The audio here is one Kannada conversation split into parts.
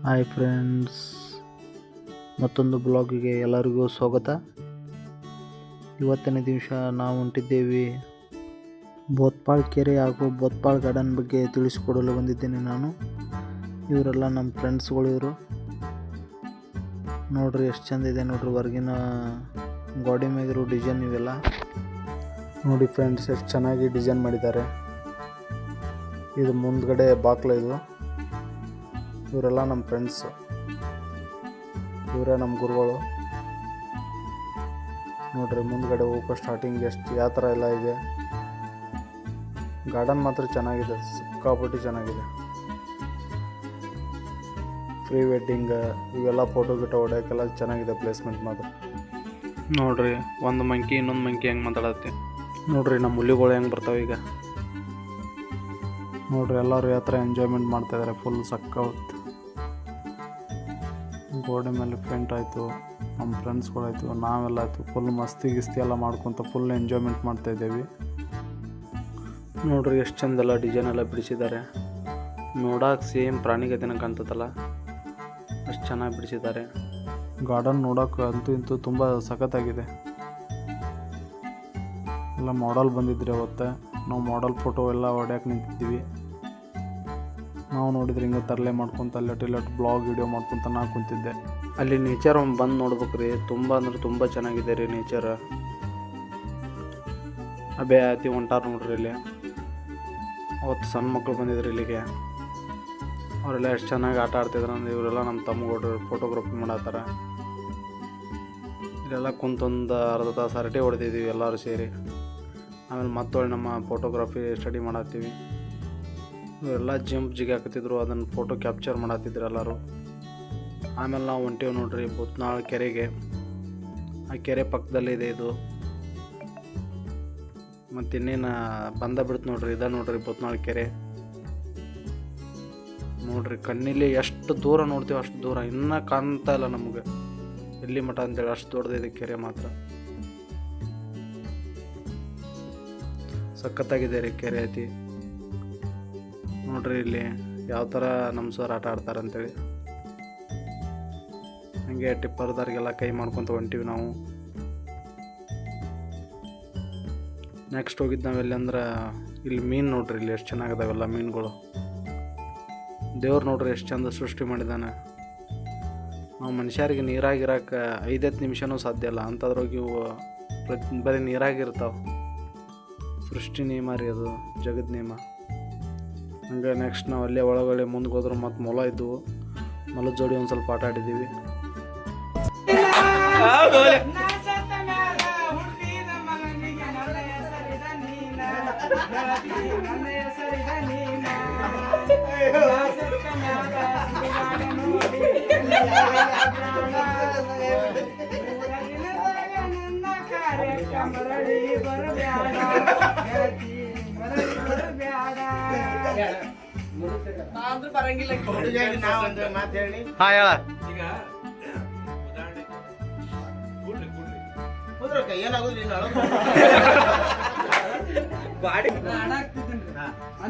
ಹಾಯ್ ಫ್ರೆಂಡ್ಸ್, ಮತ್ತೊಂದು ಬ್ಲಾಗಿಗೆ ಎಲ್ಲರಿಗೂ ಸ್ವಾಗತ. ಇವತ್ತಿನ ದಿವಸ ನಾವು ಹೊಂಟಿದ್ದೇವೆ ಬೋತ್ಪಾಳ್ ಕೆರೆ ಹಾಗೂ ಬೋತ್ಪಾಳ್ ಗಾರ್ಡನ್ ಬಗ್ಗೆ ತಿಳಿಸಿಕೊಡಲು ಬಂದಿದ್ದೇನೆ ನಾನು. ಇವರೆಲ್ಲ ನಮ್ಮ ಫ್ರೆಂಡ್ಸ್ಗಳು. ಇವರು ನೋಡ್ರಿ ಎಷ್ಟು ಚಂದ ಇದೆ ನೋಡ್ರಿ, ಹೊರಗಿನ ಗಾಡಿ ಮ್ಯಾಗಿರೋ ಡಿಸೈನ್ ಇವೆಲ್ಲ ನೋಡಿ ಫ್ರೆಂಡ್ಸ್, ಎಷ್ಟು ಚೆನ್ನಾಗಿ ಡಿಸೈನ್ ಮಾಡಿದ್ದಾರೆ. ಇದು ಮುಂದ್ಗಡೆ ಬಾಕ್ಲ. ಇದು ಇವರೆಲ್ಲ ನಮ್ಮ ಫ್ರೆಂಡ್ಸು, ಇವರೇ ನಮ್ಮ ಗುರುಗಳು. ನೋಡ್ರಿ ಮುಂದ್ಗಡೆ ಹೋಗೋ ಸ್ಟಾರ್ಟಿಂಗ್ ಎಷ್ಟು ಯಾವ ಥರ ಎಲ್ಲ ಇದೆ. ಗಾರ್ಡನ್ ಮಾತ್ರ ಚೆನ್ನಾಗಿದೆ, ಸಿಕ್ಕಾಪಟ್ಟಿ ಚೆನ್ನಾಗಿದೆ. ಪ್ರೀ ವೆಡ್ಡಿಂಗ್ ಇವೆಲ್ಲ ಫೋಟೋ ಗಿಟೋ ಹೊಡ್ಯೋಕ್ಕೆಲ್ಲ ಚೆನ್ನಾಗಿದೆ ಪ್ಲೇಸ್ಮೆಂಟ್ ಮಾತ್ರ. ನೋಡ್ರಿ ಒಂದು ಮಂಕಿ ಇನ್ನೊಂದು ಮಂಕಿ ಹೆಂಗೆ ಮಾತಾಡತ್ತೆ ನೋಡ್ರಿ. ನಮ್ಮ ಹುಲಿಗಳು ಹೆಂಗೆ ಬರ್ತಾವೆ ಈಗ ನೋಡ್ರಿ. ಎಲ್ಲರೂ ಯಾವ ಥರ ಎಂಜಾಯ್ಮೆಂಟ್ ಮಾಡ್ತಾಯಿದ್ದಾರೆ. ಫುಲ್ ಸಕ್ಕತ್ತು. ಗೋಡೆ ಮೇಲೆ ಪೇಂಟ್ ಆಯಿತು, ನಮ್ಮ ಫ್ರೆಂಡ್ಸ್ಗಳಾಯಿತು, ನಾವೆಲ್ಲ ಆಯಿತು. ಫುಲ್ ಮಸ್ತಿ ಗಿಸ್ತಿ ಎಲ್ಲ ಮಾಡ್ಕೊತ ಫುಲ್ ಎಂಜಾಯ್ಮೆಂಟ್ ಮಾಡ್ತಾಯಿದ್ದೇವೆ. ನೋಡ್ರಿ ಎಷ್ಟು ಚಂದೆಲ್ಲ ಡಿಸೈನ್ ಎಲ್ಲ ಬಿಡಿಸಿದ್ದಾರೆ. ನೋಡೋಕೆ ಸೇಮ್ ಪ್ರಾಣಿಗತಿನ ಕಾಣ್ತದಲ್ಲ, ಅಷ್ಟು ಚೆನ್ನಾಗಿ ಬಿಡಿಸಿದ್ದಾರೆ. ಗಾರ್ಡನ್ ನೋಡೋಕೆ ಅಂತೂ ಇಂತೂ ತುಂಬ ಸಖತ್ತಾಗಿದೆ. ಎಲ್ಲ ಮಾಡಲ್ ಬಂದಿದ್ರಿ ಅವತ್ತೆ. ನಾವು ಮಾಡಲ್ ಫೋಟೋ ಎಲ್ಲ ಹೊಡ್ಯಕ್ಕೆ ನಿಂತಿದ್ದೀವಿ. ನಾವು ನೋಡಿದ್ರೆ ಹಿಂಗೆ ತರಲೆ ಮಾಡ್ಕೊತ ಅಲ್ಲಟ್ ಬ್ಲಾಗ್ ವಿಡಿಯೋ ಮಾಡ್ಕೊತ ನಾ ಕುಂತಿದ್ದೆ. ಅಲ್ಲಿ ನೇಚರ್ ಬಂದು ನೋಡ್ಬೇಕ್ರಿ, ತುಂಬ ಅಂದ್ರೆ ತುಂಬ ಚೆನ್ನಾಗಿದೆ ರೀ ನೇಚರ್. ಅಬೇ ಅತಿ ಹೊಂಟಾರ ನೋಡ್ರಿ ಇಲ್ಲಿ. ಅವತ್ತು ಸಣ್ಣ ಮಕ್ಕಳು ಬಂದಿದ್ರು ಇಲ್ಲಿಗೆ. ಅವರೆಲ್ಲ ಎಷ್ಟು ಚೆನ್ನಾಗಿ ಆಟ ಆಡ್ತಿದ್ರು ಅಂದ್ರೆ ಇವರೆಲ್ಲ ನಮ್ಮ ತಮ್ಮಗಳು ಫೋಟೋಗ್ರಫಿ ಮಾಡತ್ತಾರ. ಇಲ್ಲೆಲ್ಲ ಕುಂತೊಂದು ಅರ್ಧ ತಾಸು ಹರಟೆ ಹೊಡೆದಿದ್ದೀವಿ ಎಲ್ಲರೂ ಸೇರಿ. ಆಮೇಲೆ ಮತ್ತೊಳ್ಳೆ ನಮ್ಮ ಫೋಟೋಗ್ರಫಿ ಸ್ಟಡಿ ಮಾಡತ್ತೀವಿ. ಇವರೆಲ್ಲ ಜಿಗಿ ಹಾಕತ್ತಿದ್ರು, ಅದನ್ನು ಫೋಟೋ ಕ್ಯಾಪ್ಚರ್ ಮಾಡತ್ತಿದ್ರು ಎಲ್ಲರೂ. ಆಮೇಲೆ ನಾವು ಹೊಂಟೇವು ನೋಡ್ರಿ ಬೂತ್ನಾಳ್ ಕೆರೆಗೆ. ಆ ಕೆರೆ ಪಕ್ಕದಲ್ಲೇ ಇದೆ ಇದು. ಮತ್ತು ಇನ್ನೇನು ಬಂದ ಬಿಡ್ತು ನೋಡ್ರಿ, ಇದೆ ನೋಡ್ರಿ ಬೂತ್ನಾಳ್ ಕೆರೆ. ನೋಡ್ರಿ ಕಣ್ಣಿಲಿ ಎಷ್ಟು ದೂರ ನೋಡ್ತೀವಿ ಅಷ್ಟು ದೂರ, ಇನ್ನೂ ಕಾಣ್ತಾ ಇಲ್ಲ ನಮಗೆ ಎಲ್ಲಿ ಮಠ ಅಂತೇಳಿ. ಅಷ್ಟು ದೊಡ್ಡದಿದೆ ಕೆರೆ ಮಾತ್ರ. ಸಖತ್ತಾಗಿದೆ ರೀ ಕೆರೆ ಐತಿ. ನೋಡ್ರಿ ಇಲ್ಲಿ ಯಾವ ಥರ ನಮ್ಮ ಸರ್ ಆಟ ಆಡ್ತಾರೆ ಅಂತೇಳಿ. ಹಾಗೆ ಟಿಪ್ಪರ್ದಾರಿಗೆಲ್ಲ ಕೈ ಮಾಡ್ಕೊತ ಹೊಂಟೀವಿ ನಾವು. ನೆಕ್ಸ್ಟ್ ಹೋಗಿದ್ದು ನಾವೆಲ್ಲಿ ಅಂದ್ರೆ ಇಲ್ಲಿ ಮೀನು ನೋಡ್ರಿ, ಇಲ್ಲಿ ಎಷ್ಟು ಚೆನ್ನಾಗಿದಾವೆಲ್ಲ ಮೀನುಗಳು. ದೇವ್ರು ನೋಡ್ರಿ ಎಷ್ಟು ಚಂದ ಸೃಷ್ಟಿ ಮಾಡಿದ್ದಾನೆ. ನಾವು ಮನುಷ್ಯರಿಗೆ ನೀರಾಗಿರೋಕೆ 5-10 ನಿಮಿಷನೂ ಸಾಧ್ಯ ಇಲ್ಲ ಅಂಥದ್ರಾಗ ಇವು ಬರೀ ನೀರಾಗಿರ್ತಾವೆ. ಸೃಷ್ಟಿ ನಿಯಮ ರೀ ಅದು, ಜಗದ್ ನಿಯಮ. ಹಂಗೆ ನೆಕ್ಸ್ಟ್ ನಾವು ಅಲ್ಲೇ ಒಳಗಡೆ ಮುಂದೆ ಹೋದ್ರೆ ಮತ್ತು ಮೊಲ ಇದ್ದವು. ಮೊಲದ ಜೋಡಿ ಒಂದು ಸ್ವಲ್ಪ ಆಟ ಆಡಿದ್ದೀವಿ.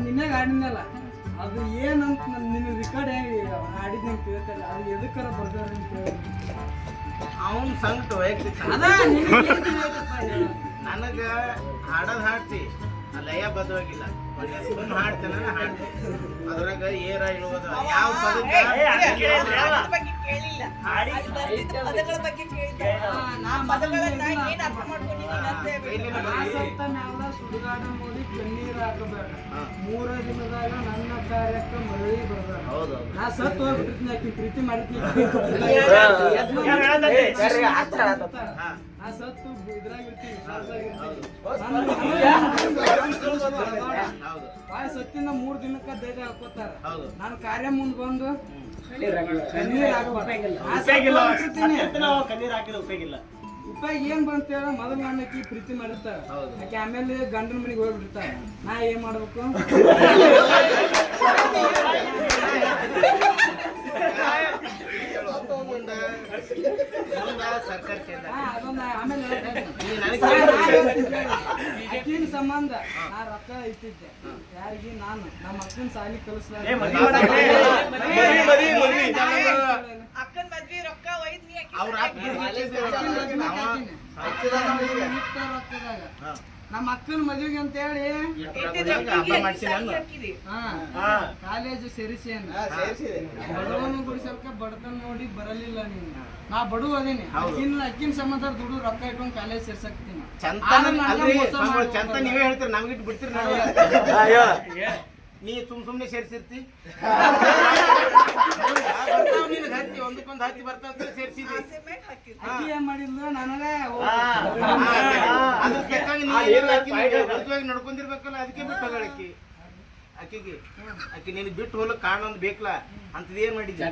ನಿನ್ನೆ ಆಡಿದ್ನಲ್ಲ, ಅದು ಏನಂತ ನಿನ್ನ ರೆಕಾರ್ಡ್ ಆಡಿದ್ ಕೇಳ್ತಾರೆ. ಅದು ಎದಕ್ಕಾರ ಬರ್ದಾರ ಅಂತ ಅವನ್ ಸಂಕಟ ವೈಯಕ್ತಿಕ ನನಗ ಹಾಡೋದು ಹಾಡ್ತಿ, ಲಯ ಬದವಾಗಿಲ್ಲ. ಹಾಡ್ತೇನೆ ಅದ್ರಾಗ ಏರ ಇಳುವುದು ಯಾವ ಸುಡುಗಾಡ ನೋಡಿ ಕಣ್ಣೀರ್ ಹಾಕಬೇಡ, 3 ದಿನದಾಗ ನನ್ನ ಕಾರ್ಯಕ್ಕೆ ಮರಳಿ ಬರ್ಬೇಡ. ನಾ ಸತ್ತು ಹೋಗ್ಬಿಟ್ಟಿರ್ತೀನಿ, ಆಕಿ ಪ್ರೀತಿ ಮಾಡಿರ್ತೀನಿ. ನಾ ಸತ್ತು ಇದ್ರಾಗಿರ್ತೀನಿ, ಸತ್ತಿನ 3 ದಿನಕ್ಕ ಧೈರ್ಯ ಹಾಕೋತಾರ. ನಾನು ಕಾರ್ಯ ಮುಂದ್ ಬಂದು ಕಣ್ಣೀರ್ ಉಪಯೋಗ ಏನ್ ಬಂತ ಮೊದಲು ಗಂಡಕಿ ಪ್ರೀತಿ ಮಾಡಿರ್ತಾರ. ಆಕೆ ಆಮೇಲೆ ಗಂಡನ ಮನೆಗೆ ಹೋಗ್ಬಿಡ್ತಾರ. ನಾ ಏನ್ ಮಾಡ್ಬೇಕು? ಅಕ್ಕಿನ ಸಂಬಂಧ ನಾ ರೊಕ್ಕ ಇಟ್ಟಿದ್ದೆ ಯಾರಿಗೆ, ನಾನು ನಮ್ಮ ಅಕ್ಕನ ಸಾಲಿ ಕಲಿಸ್ಲಾರ ಅವ್ರ ನಮ್ಮ ಅಕ್ಕನ ಮದ್ವಿಗೆ ಅಂತ ಹೇಳಿ ಕಾಲೇಜ್ ಸೇರಿಸಿ ಬಡವನು ಗುಡಿಸಲ್ಕ ಬಡತನ ನೋಡಿ ಬರಲಿಲ್ಲ ನೀನು. ನಾ ಬಡವ ಅದೀನಿ, ಅಕ್ಕಿನ ಸಂಬಂಧ ದುಡ್ಡು ರೊಕ್ಕ ಇಟ್ಕೊಂಡು ಕಾಲೇಜ್ ಸೇರ್ಸಕ್ತೀನಿ. ಚಂತ ನೀವೇ ಹೇಳ್ತೀರಿ, ನಮ್ಗಿಟ್ಟು ಬಿಡ್ತೀರಿ. ನೀ ಸುಮ್ನೆ ಸೇರ್ಸಿರ್ತಿ ನಿನಗೆ ಹತ್ತಿ ಒಂದಕ್ಕೊಂದು ಹತ್ತಿ ಬರ್ತಾವ ಸೇರ್ಸಿದ್ವಿ. ಏನ್ ಮಾಡಿದ್ಲು ನನಗ ಅದ್ರ ತಕ್ಕಾಗಿ ನಡ್ಕೊಂಡಿರ್ಬೇಕಲ್ಲ, ಅದಕ್ಕೆ ಬಿಟ್ಟು ಹೋಗಳಕ್ಕಿ. ಆಕಿಗೆ ಆಕಿ ನೀನು ಬಿಟ್ಟು ಹೋಗ್ಲಕ್ ಕಾರಣ ಒಂದು ಬೇಕಲ್ಲ ಅಂತದ್ ಏನ್ ಮಾಡಿದ್ದೆ?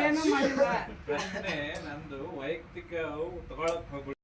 ಏನು ಮಾಡಿಲ್ಲ. ನಂದು ವೈಯಕ್ತಿಕ ತಗೊಳಕ್ ಹೋಗ್ಬಿಟ್ಟು